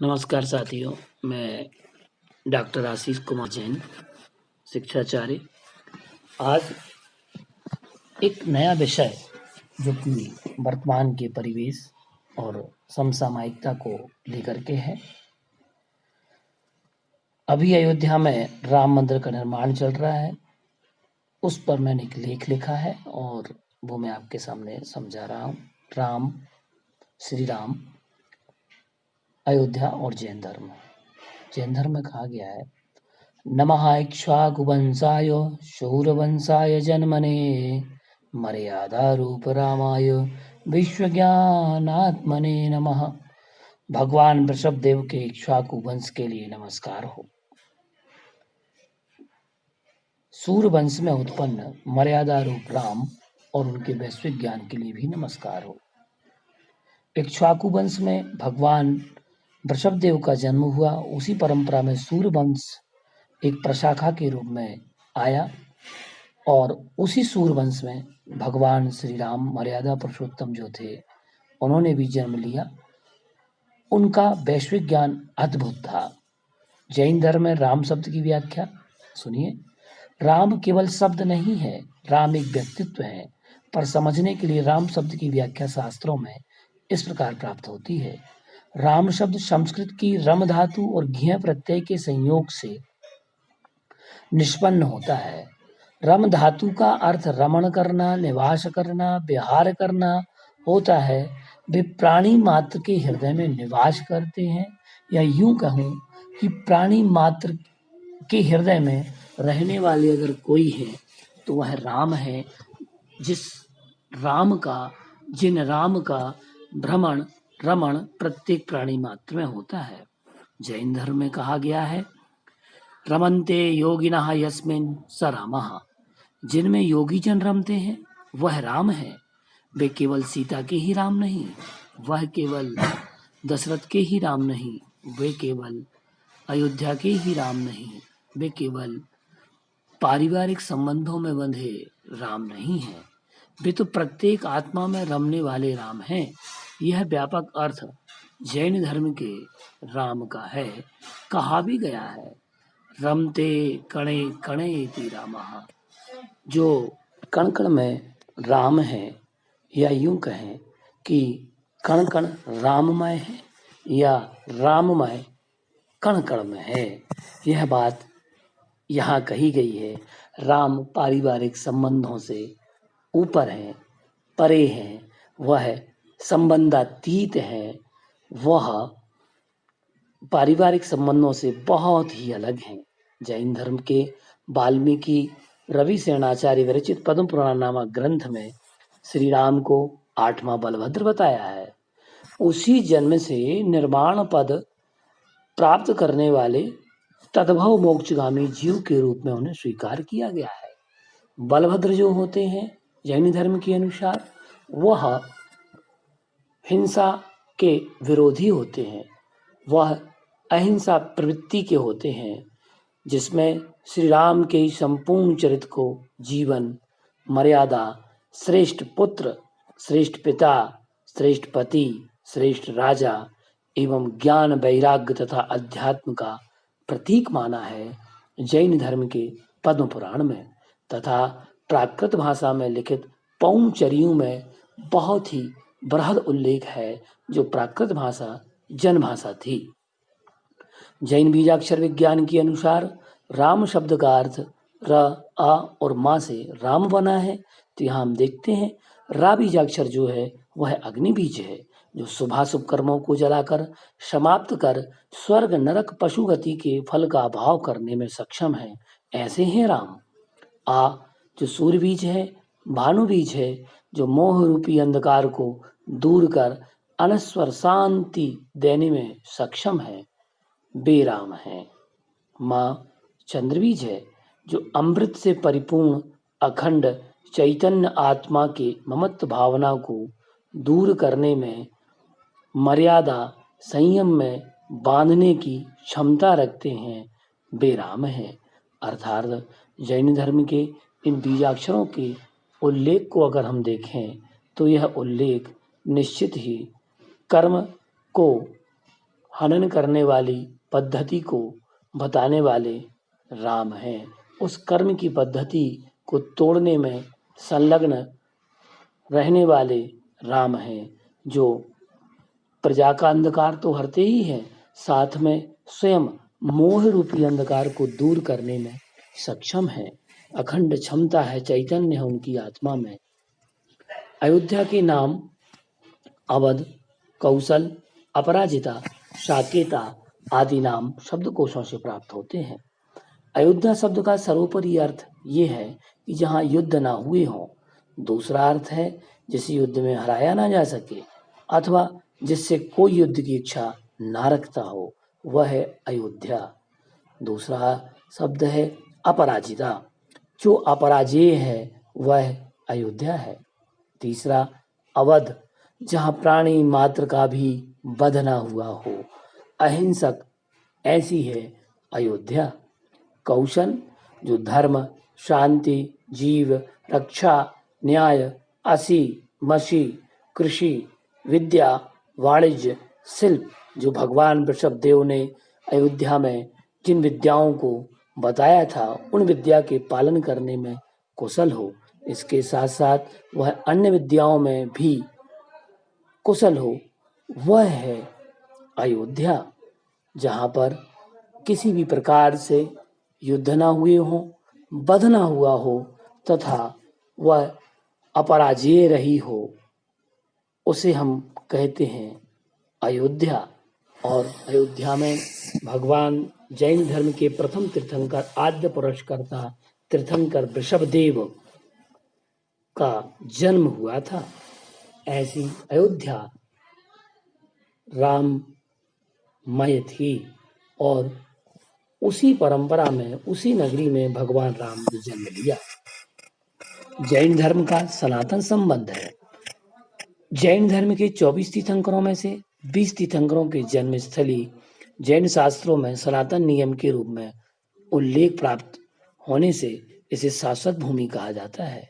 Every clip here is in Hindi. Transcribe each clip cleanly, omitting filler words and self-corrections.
नमस्कार साथियों, मैं डॉक्टर आशीष कुमार जैन, शिक्षाचार्य। आज एक नया विषय जो कि वर्तमान के परिवेश और समसामयिकता को लेकर के है। अभी अयोध्या में राम मंदिर का निर्माण चल रहा है, उस पर मैंने एक लेख लिखा है और वो मैं आपके सामने समझा रहा हूँ। श्री राम, अयोध्या और जैन धर्म। जैन धर्म में कहा गया है, नमः इक्ष्वाकुवंशाय शूरवंशाय जन्मने मर्यादारूप रामाय विश्वज्ञानात्मने नमः। भगवान वृषभदेव के इक्ष्वाकु वंश के लिए नमस्कार हो। सूर्यवंश में उत्पन्न मर्यादा रूप राम और उनके वैश्विक ज्ञान के लिए भी नमस्कार हो। इक्ष्वाकु वंश में भगवान वृषभदेव का जन्म हुआ। उसी परंपरा में सूर्यवंश एक प्रशाखा के रूप में आया और उसी सूर्यवंश में भगवान श्री राम मर्यादा पुरुषोत्तम जो थे, उन्होंने भी जन्म लिया। उनका वैश्विक ज्ञान अद्भुत था। जैन धर्म में राम शब्द की व्याख्या सुनिए। राम केवल शब्द नहीं है, राम एक व्यक्तित्व है। पर समझने के लिए राम शब्द की व्याख्या शास्त्रों में इस प्रकार प्राप्त होती है। राम शब्द संस्कृत की रम धातु और घिय प्रत्यय के संयोग से निष्पन्न होता है। रम धातु का अर्थ रमण करना, निवास करना, विहार करना होता है। वे प्राणी मात्र के हृदय में निवास करते हैं, या यूं कहूं कि प्राणी मात्र के हृदय में रहने वाले अगर कोई है तो वह राम है। जिन राम का भ्रमण रमण प्रत्येक प्राणी मात्र में होता है। जैन धर्म में कहा गया है, रमन्ते योगिनः यस्मिन् स रामः। जिनमें योगी जन रमते हैं वह राम है। वे केवल सीता के ही राम नहीं, वह केवल दशरथ के ही राम नहीं, वे केवल अयोध्या के ही राम नहीं, वे केवल पारिवारिक संबंधों में बंधे राम नहीं हैं। वे तो प्रत्येक आत्मा में रमने वाले राम हैं। यह व्यापक अर्थ जैन धर्म के राम का है। कहा भी गया है, रमते कणे कणे इति रामः। जो कण कण में राम है, या यूं कहें कि कण कण राममय है या राममय कण कण में है। यह बात यहाँ कही गई है। राम पारिवारिक संबंधों से ऊपर है, परे है, वह संबंधातीत है, वह पारिवारिक संबंधों से बहुत ही अलग हैं। जैन धर्म के वाल्मीकि रविशरणाचार्य विरचित पद्म पुराण नामक ग्रंथ में श्री राम को 8वां बलभद्र बताया है। उसी जन्म से निर्वाण पद प्राप्त करने वाले तद्भव मोक्षगामी जीव के रूप में उन्हें स्वीकार किया गया है। बलभद्र जो होते हैं जैन धर्म के अनुसार, वह हिंसा के विरोधी होते हैं, वह अहिंसा प्रवृत्ति के होते हैं, जिसमें श्री राम के संपूर्ण चरित्र को जीवन, मर्यादा, श्रेष्ठ पुत्र, श्रेष्ठ पिता, श्रेष्ठ पति, श्रेष्ठ राजा एवं ज्ञान, वैराग्य तथा अध्यात्म का प्रतीक माना है। जैन धर्म के पद्म पुराण में तथा प्राकृत भाषा में लिखित पौंचरियों में बहुत ही बृहद उल्लेख है, जो प्राकृत भाषा जन भाषा थी। जैन बीजाक्षर विज्ञान के अनुसार राम शब्द का अर्थ र, आ और मा से राम बना है। तो यहाँ हम देखते हैं रा बीजाक्षर जो है वह अग्नि बीज है, जो शुभाशुभ कर्मों को जलाकर समाप्त कर स्वर्ग नरक पशु गति के फल का अभाव करने में सक्षम है। ऐसे हैं राम। आ जो सूर्य बीज है, भानु बीज है, जो मोह रूपी अंधकार को दूर कर अनस्वर शांति देने में सक्षम है, बेराम है। माँ चंद्रबीज है, जो अमृत से परिपूर्ण अखंड चैतन्य आत्मा के ममत्व भावना को दूर करने में, मर्यादा संयम में बांधने की क्षमता रखते हैं, बेराम है। अर्थात जैन धर्म के इन बीजाक्षरों के उल्लेख को अगर हम देखें तो यह उल्लेख निश्चित ही कर्म को हनन करने वाली पद्धति को बताने वाले राम हैं। उस कर्म की पद्धति को तोड़ने में संलग्न रहने वाले राम हैं, जो प्रजा का अंधकार तो हरते ही हैं, साथ में स्वयं मोह रूपी अंधकार को दूर करने में सक्षम है। अखंड क्षमता है, चैतन्य है उनकी आत्मा में। अयोध्या के नाम अवध, कौशल, अपराजिता, साकेता आदि नाम शब्दकोशों से प्राप्त होते हैं। अयोध्या शब्द का सर्वोपरि अर्थ ये है कि जहाँ युद्ध ना हुए हों। दूसरा अर्थ है जिस युद्ध में हराया ना जा सके अथवा जिससे कोई युद्ध की इच्छा ना रखता हो, वह है अयोध्या। दूसरा शब्द है अपराजिता, जो अपराजेय है वह अयोध्या है। तीसरा अवध, जहाँ प्राणी मात्र का भी वध ना हुआ हो, अहिंसक, ऐसी है अयोध्या। कौशल, जो धर्म, शांति, जीव, रक्षा, न्याय, असी, मसी, कृषि, विद्या, वाणिज्य, शिल्प, जो भगवान वृषभदेव ने अयोध्या में जिन विद्याओं को बताया था उन विद्या के पालन करने में कुशल हो। इसके साथ साथ वह अन्य विद्याओं में भी कुशल हो, वह है अयोध्या। जहाँ पर किसी भी प्रकार से युद्ध ना हुए हों, वध ना हुआ हो तथा वह अपराजेय रही हो, उसे हम कहते हैं अयोध्या। और अयोध्या में भगवान जैन धर्म के प्रथम तीर्थंकर, आद्य पुरुषकर्ता तीर्थंकर वृषभदेव का जन्म हुआ था। ऐसी अयोध्या राममय थी और उसी परंपरा में, उसी नगरी में भगवान राम ने जन्म लिया। जैन धर्म का सनातन संबंध है। जैन धर्म के 24 तीर्थंकरों में से 20 तीर्थंकरों की जन्मस्थली जैन शास्त्रों में सनातन नियम के रूप में उल्लेख प्राप्त होने से इसे शाश्वत भूमि कहा जाता है।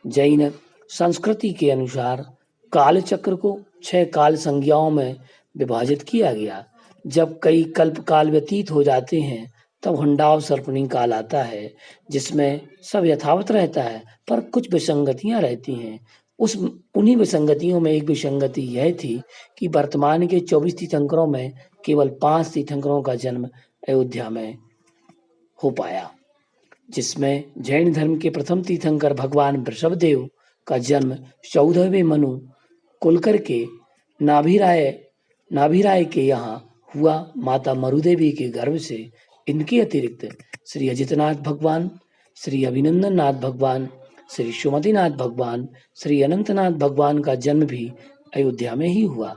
जैन संस्कृति के अनुसार काल चक्र को 6 काल संज्ञाओं में विभाजित किया गया। जब कई कल्प काल व्यतीत हो जाते हैं तब हुंडाव सर्पणी काल आता है, जिसमें सब यथावत रहता है पर कुछ विसंगतियां रहती हैं। उन्हीं विसंगतियों में एक विसंगति यह थी कि वर्तमान के 24 तीर्थंकरों में केवल 5 तीर्थंकरों का जन्म अयोध्या में हो पाया, जिसमें जैन धर्म के प्रथम तीर्थंकर भगवान वृषभदेव का जन्म 14वें मनु कुलकर के नाभिराय के यहाँ हुआ। माता मरुदेवी के गर्भ से इनके अतिरिक्त श्री अजितनाथ भगवान, श्री अभिनंदन नाथ भगवान, श्री सुमतिनाथ भगवान, श्री अनंतनाथ भगवान का जन्म भी अयोध्या में ही हुआ।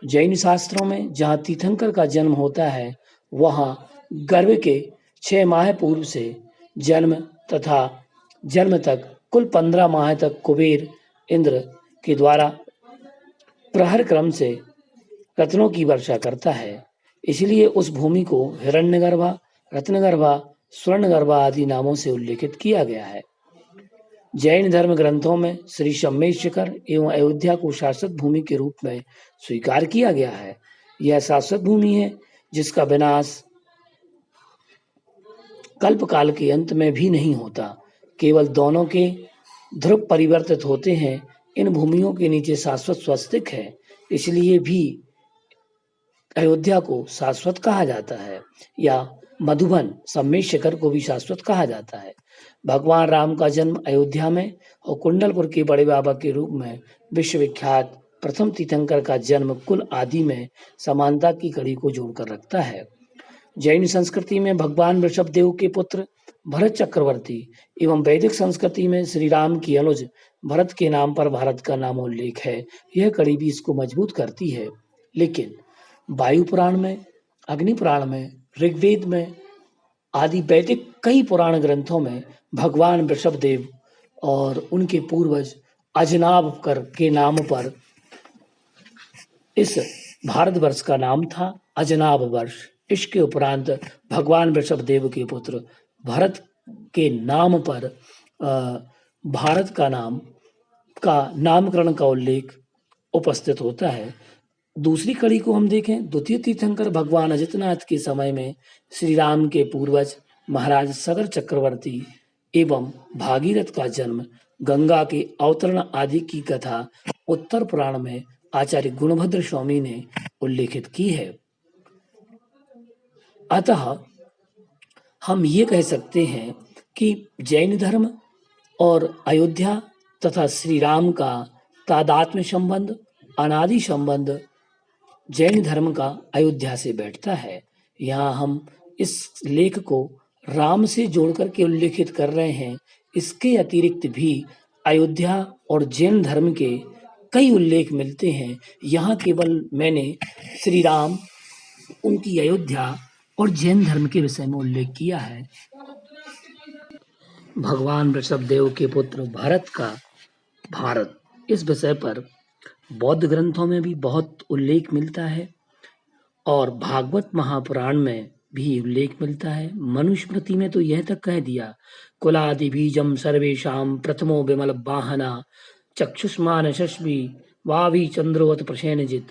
जैन शास्त्रों में जहाँ तीर्थंकर का जन्म होता है, वहाँ गर्भ के 6 माह पूर्व से जन्म तथा जन्म तक कुल 15 माह तक कुबेर इंद्र के द्वारा प्रहर क्रम से रत्नों की वर्षा करता है। इसलिए उस भूमि को हिरण्यगर्भा, रत्नगर्भा, स्वर्णगर्भा आदि नामों से उल्लेखित किया गया है। जैन धर्म ग्रंथों में श्री शम्मेश्वर एवं अयोध्या को शाश्वत भूमि के रूप में स्वीकार किया गया है। यह शाश्वत भूमि है जिसका विनाश कल्प काल के अंत में भी नहीं होता, केवल दोनों के ध्रुव परिवर्तित होते हैं। इन भूमियों के नीचे शाश्वत स्वस्तिक है, इसलिए भी अयोध्या को शाश्वत कहा जाता है, या मधुबन सम्मेशिखर को भी शाश्वत कहा जाता है। भगवान राम का जन्म अयोध्या में और कुंडलपुर के बड़े बाबा के रूप में विश्वविख्यात प्रथम तीर्थंकर का जन्म कुल आदि में समानता की कड़ी को जोड़कर रखता है। जैन संस्कृति में भगवान वृषभदेव के पुत्र भरत चक्रवर्ती एवं वैदिक संस्कृति में श्री राम की अनुज भरत के नाम पर भारत का नाम उल्लेख है। यह कड़ी भी इसको मजबूत करती है। लेकिन वायु पुराण में, अग्नि पुराण में, ऋग्वेद में आदि वैदिक कई पुराण ग्रंथों में भगवान वृषभदेव और उनके पूर्वज अजनाब कर के नाम पर इस भारतवर्ष का नाम था अजनाब वर्ष। इसके उपरांत भगवान वृषभदेव के पुत्र भरत के नाम पर भारत का नाम का नामकरण का उल्लेख उपस्थित होता है। दूसरी कड़ी को हम देखें, द्वितीय तीर्थंकर भगवान अजितनाथ के समय में श्री राम के पूर्वज महाराज सगर चक्रवर्ती एवं भागीरथ का जन्म, गंगा के अवतरण आदि की कथा उत्तर पुराण में आचार्य गुणभद्र स्वामी ने उल्लेखित की है। अतः हम ये कह सकते हैं कि जैन धर्म और अयोध्या तथा श्री राम का तादात्म्य संबंध, अनादि संबंध जैन धर्म का अयोध्या से बैठता है। यहाँ हम इस लेख को राम से जोड़ करके उल्लेखित कर रहे हैं। इसके अतिरिक्त भी अयोध्या और जैन धर्म के कई उल्लेख मिलते हैं। यहाँ केवल मैंने श्री राम, उनकी अयोध्या और जैन धर्म के विषय में उल्लेख किया है। भगवान ऋषभदेव के पुत्र भरत का भारत, इस विषय पर बौद्ध ग्रंथों में भी बहुत उल्लेख मिलता है और भागवत महापुराण में भी उल्लेख मिलता है। मनुस्मृति में तो यह तक कह दिया, कुलादि बीजम सर्वेशाम प्रथमो विमल वाहना चक्षुष्मान यशस्वी वावी चंद्रोवत प्रसेनजित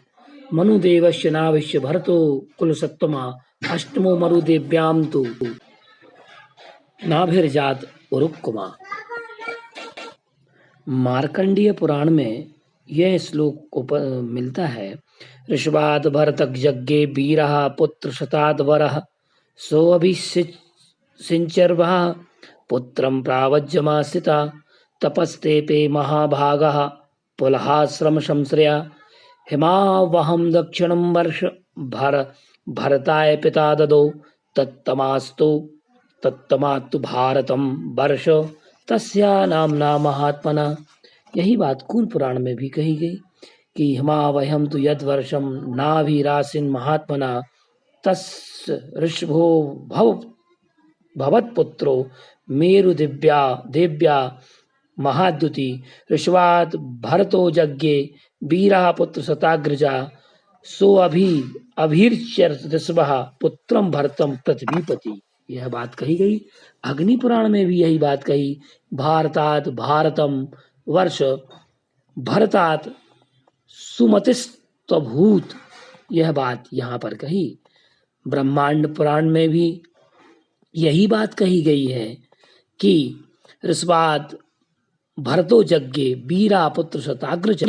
मनुदेवस्य नाविश्य भरतो कुल सत्तमा अष्टमो मरुदेव्याम तु नाभिर्जात उरुक्कुमा। मार्कंडीय पुराण में यह श्लोक मिलता है, ऋषभाद भरतक यज्ञे वीरः पुत्र शताद वरः सोऽभिषिञ्चर्वः पुत्रं प्रावज्यमासिता तपस्तेपे महाभागः पुलहाश्रम संश्रया हिमावहं दक्षिणं वर्ष भरताय पिता ददौ तत्तमास्तु भारतं वर्ष तस्या नामना महात्मना। यही बात कूल पुराण में भी कही गई कि हिमावहम तु यद वर्षम नाभिरासिन महात्मना तस् ऋषभो भवत्पुत्रो मेरु देव्या महाद्युति ऋषवाद भरतो यज्ञे वीरा पुत्र शताग्रजा सो अभिर्चर ऋषभः पुत्रम भरतम पृथ्वीपति। यह बात कही गई। अग्नि पुराण में भी यही बात कही, भारतात भारतम वर्ष भरतात सुमतिस्तभूत, यह बात यहाँ पर कही। ब्रह्मांड पुराण में भी यही बात कही गई है कि ऋषवाद भरतो यज्ञे वीरा पुत्र शताग्रज